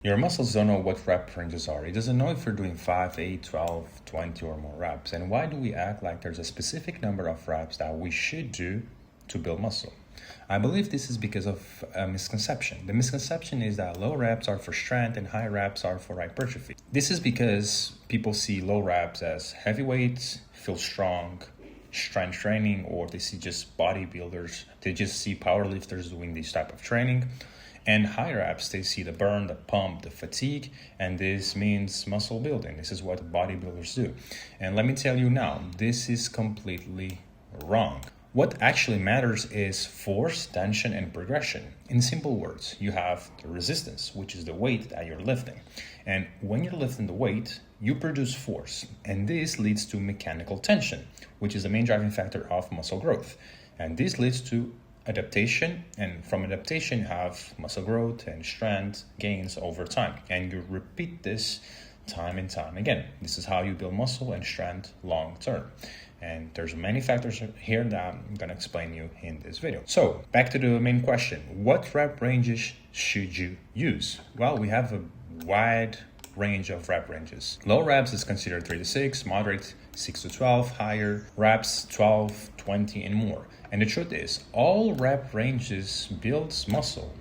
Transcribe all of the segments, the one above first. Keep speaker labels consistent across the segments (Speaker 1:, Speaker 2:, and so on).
Speaker 1: Your muscles don't know what rep ranges are. It doesn't know if you're doing 5, 8, 12, 20 or more reps. And why do we act like there's a specific number of reps that we should do to build muscle? I believe this is because of a misconception. The misconception is that low reps are for strength and high reps are for hypertrophy. This is because people see low reps as heavy weights, feel strong, strength training, or they see just bodybuilders, they just see powerlifters doing this type of training. And high reps, they see the burn, the pump, the fatigue, and this means muscle building. This is what bodybuilders do. And let me tell you now, this is completely wrong. What actually matters is force, tension, and progression. In simple words, you have the resistance, which is the weight that you're lifting. And when you're lifting the weight, you produce force. And this leads to mechanical tension, which is the main driving factor of muscle growth. And this leads to adaptation, and from adaptation you have muscle growth and strength gains over time, and you repeat this time and time again. This is how you build muscle and strength long term, and there's many factors here that I'm going to explain you in this video. So back to the main question, what rep ranges should you use? Well, we have a wide range of rep ranges. Low reps is considered 3 to 6, moderate 6 to 12, higher reps 12, 20 and more. And the truth is, all rep ranges builds muscle.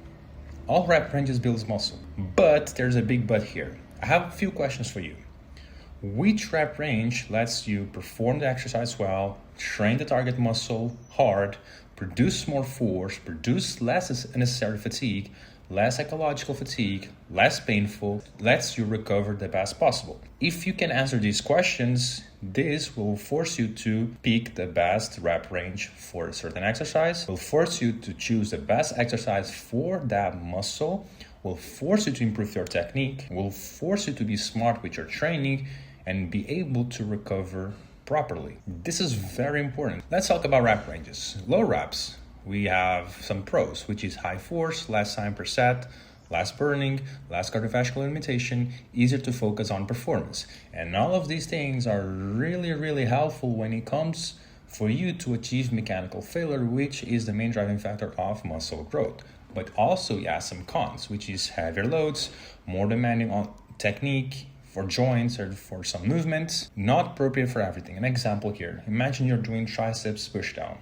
Speaker 1: All rep ranges builds muscle. But there's a big but here. I have a few questions for you. Which rep range lets you perform the exercise well, train the target muscle hard, produce more force, produce less unnecessary fatigue, less psychological fatigue, less painful, lets you recover the best possible? If you can answer these questions, this will force you to pick the best rep range for a certain exercise, will force you to choose the best exercise for that muscle, will force you to improve your technique, will force you to be smart with your training and be able to recover properly. This is very important. Let's talk about rep ranges. Low reps, we have some pros, which is high force, less time per set, less burning, less cardiovascular limitation, easier to focus on performance. And all of these things are really helpful when it comes for you to achieve mechanical failure, which is the main driving factor of muscle growth. But also, yeah, some cons, which is heavier loads, more demanding on technique, for joints or for some movements, not appropriate for everything. An example here, imagine you're doing triceps pushdown.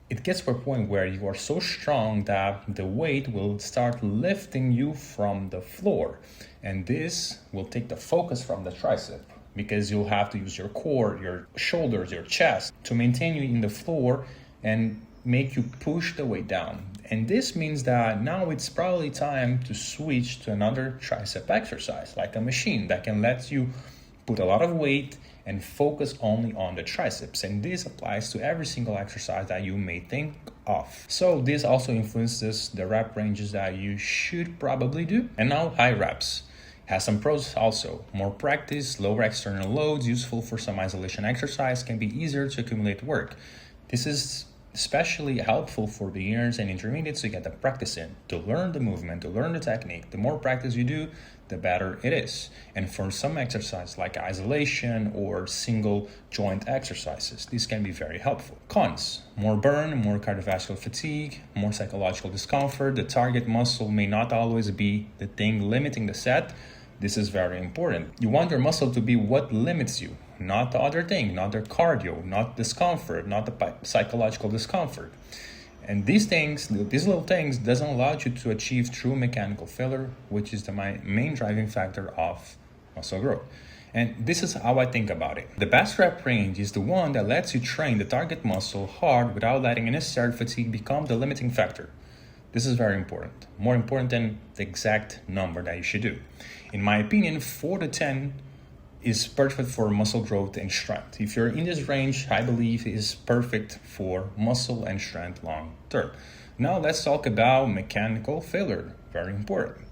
Speaker 1: It gets to a point where you are so strong that the weight will start lifting you from the floor. And this will take the focus from the tricep because you'll have to use your core, your shoulders, your chest to maintain you in the floor and make you push the weight down. And this means that now it's probably time to switch to another tricep exercise, like a machine that can let you put a lot of weight and focus only on the triceps. And this applies to every single exercise that you may think of. So this also influences the rep ranges that you should probably do. And now high reps has some pros also. More practice, lower external loads, useful for some isolation exercise, can be easier to accumulate work. This is especially helpful for beginners and intermediates to get the practice in, to learn the movement, to learn the technique. The more practice you do, the better it is. And for some exercise like isolation or single joint exercises, this can be very helpful. Cons: more burn, more cardiovascular fatigue, more psychological discomfort. The target muscle may not always be the thing limiting the set. This is very important. You want your muscle to be what limits you, not the other thing, not the cardio, not discomfort, not the psychological discomfort. And these things, these little things, doesn't allow you to achieve true mechanical failure, which is the main driving factor of muscle growth. And this is how I think about it. The best rep range is the one that lets you train the target muscle hard without letting unnecessary fatigue become the limiting factor. This is very important, more important than the exact number that you should do. In my opinion, 4 to 10 is perfect for muscle growth and strength. If you're in this range, I believe is perfect for muscle and strength long term. Now let's talk about mechanical failure, very important.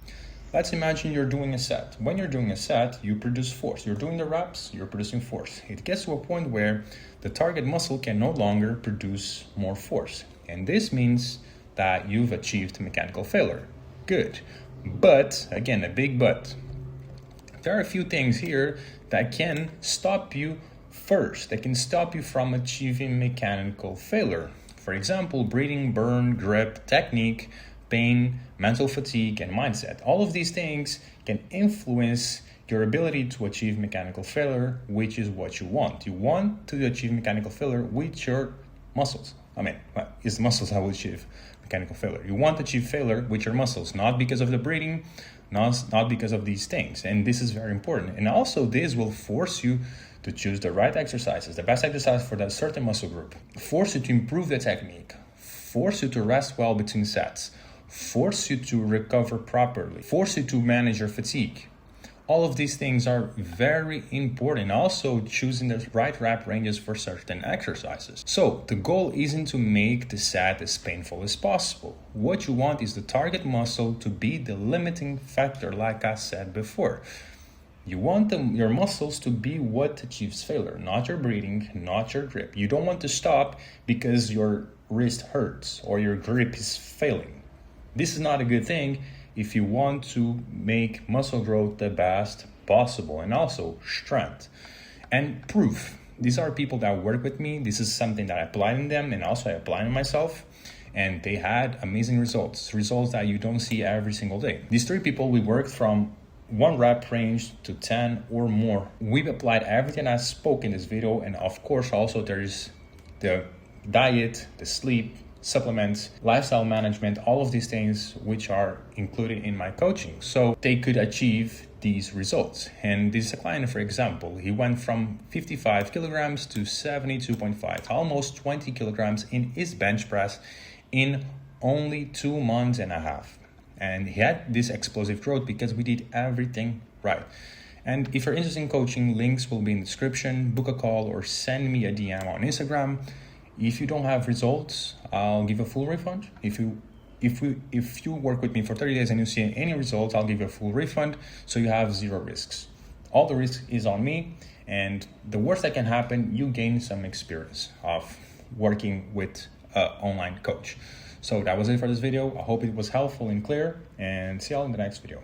Speaker 1: Let's imagine you're doing a set. When you're doing a set, you produce force. You're doing the reps, you're producing force. It gets to a point where the target muscle can no longer produce more force. And this means that you've achieved mechanical failure. Good. But, again, a big but. There are a few things here that can stop you first, that can stop you from achieving mechanical failure. For example, breathing, burn, grip, technique, pain, mental fatigue, and mindset. All of these things can influence your ability to achieve mechanical failure, which is what you want. You want to achieve mechanical failure with your muscles. It's the muscles that will achieve mechanical failure. You want to achieve failure with your muscles, not because of the breathing, not because of these things. And this is very important. And also this will force you to choose the right exercises, the best exercise for that certain muscle group, force you to improve the technique, force you to rest well between sets, force you to recover properly, force you to manage your fatigue. All of these things are very important. Also, choosing the right rep ranges for certain exercises. So the goal isn't to make the set as painful as possible. What you want is the target muscle to be the limiting factor, like I said before. You want your muscles to be what achieves failure, not your breathing, not your grip. You don't want to stop because your wrist hurts or your grip is failing. This is not a good thing if you want to make muscle growth the best possible, and also strength and proof. These are people that work with me. This is something that I applied in them, and also I applied in myself, and they had amazing results that you don't see every single day. These 3 people, we worked from 1 rep range to 10 or more. We've applied everything I spoke in this video, and of course also there is the diet, the sleep, supplements, lifestyle management, all of these things which are included in my coaching, so they could achieve these results. And this is a client, for example, he went from 55 kilograms to 72.5, almost 20 kilograms in his bench press in only 2 months and a half. And he had this explosive growth because we did everything right. And if you're interested in coaching, links will be in the description. Book a call or send me a DM on Instagram. If you don't have results, I'll give a full refund. If you work with me for 30 days and you see any results, I'll give you a full refund, so you have 0 risks. All the risk is on me, and the worst that can happen, you gain some experience of working with an online coach. So that was it for this video. I hope it was helpful and clear, and see y'all in the next video.